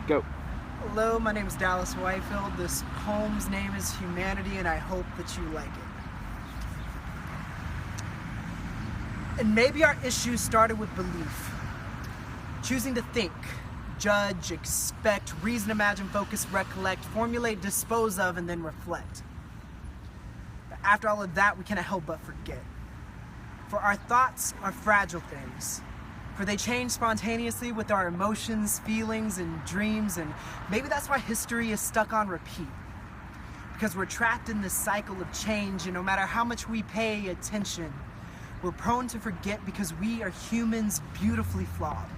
Go. Hello, my name is Dallas Whitefield. This poem's name is Humanity, and I hope that you like it. And maybe our issues started with belief. Choosing to think, judge, expect, reason, imagine, focus, recollect, formulate, dispose of, and then reflect. But after all of that, we cannot help but forget. For our thoughts are fragile things. For they change spontaneously with our emotions, feelings, and dreams, and maybe that's why history is stuck on repeat. Because we're trapped in this cycle of change, and no matter how much we pay attention, we're prone to forget because we are humans beautifully flawed.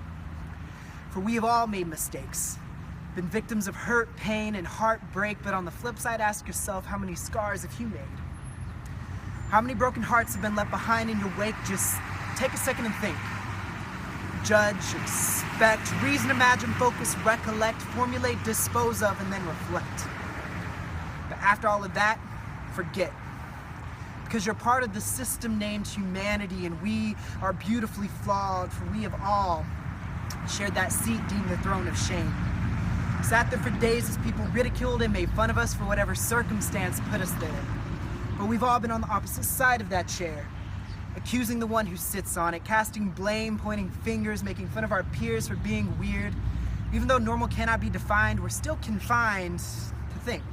For we have all made mistakes, been victims of hurt, pain, and heartbreak, but on the flip side, ask yourself, how many scars have you made? How many broken hearts have been left behind in your wake? Just take a second and think. Judge, expect, reason, imagine, focus, recollect, formulate, dispose of, and then reflect. But after all of that, forget. Because you're part of the system named humanity, and we are beautifully flawed, for we have all shared that seat deemed the throne of shame. Sat there for days as people ridiculed and made fun of us for whatever circumstance put us there. But we've all been on the opposite side of that chair, accusing the one who sits on it, casting blame, pointing fingers, making fun of our peers for being weird. Even though normal cannot be defined, we're still confined to think.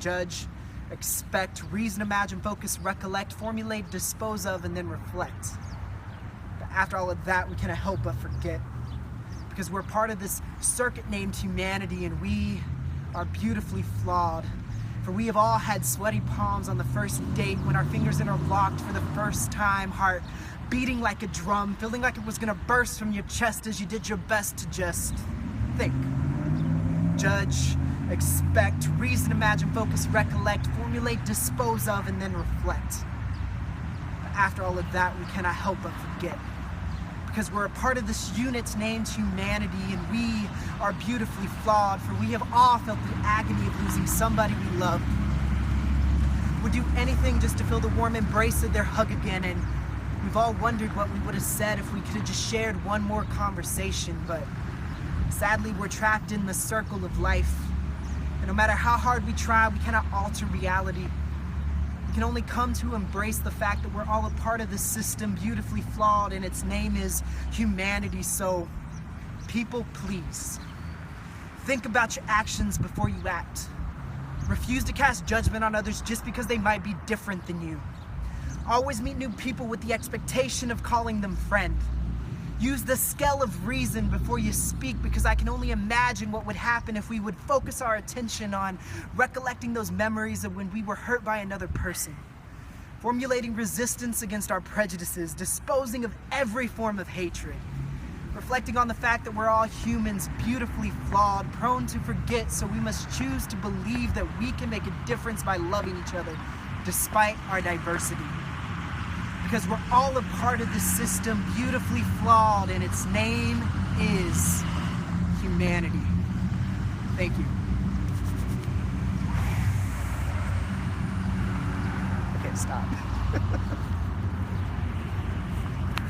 Judge, expect, reason, imagine, focus, recollect, formulate, dispose of, and then reflect. But after all of that, we cannot help but forget. Because we're part of this circuit named humanity, and we are beautifully flawed. For we have all had sweaty palms on the first date when our fingers interlocked for the first time, heart beating like a drum, feeling like it was gonna burst from your chest as you did your best to just think. Judge, expect, reason, imagine, focus, recollect, formulate, dispose of, and then reflect. But after all of that, we cannot help but forget. Because we're a part of this unit named humanity, and we are beautifully flawed, for we have all felt the agony of losing somebody we loved. Would do anything just to feel the warm embrace of their hug again, and we've all wondered what we would have said if we could have just shared one more conversation, but sadly we're trapped in the circle of life, and no matter how hard we try, we cannot alter reality. We can only come to embrace the fact that we're all a part of this system, beautifully flawed, and its name is humanity. So, people, please, think about your actions before you act. Refuse to cast judgment on others just because they might be different than you. Always meet new people with the expectation of calling them friend. Use the scale of reason before you speak, because I can only imagine what would happen if we would focus our attention on recollecting those memories of when we were hurt by another person. Formulating resistance against our prejudices, disposing of every form of hatred. Reflecting on the fact that we're all humans, beautifully flawed, prone to forget, so we must choose to believe that we can make a difference by loving each other, despite our diversity. Because we're all a part of this system, beautifully flawed, and its name is humanity. Thank you. Okay, stop.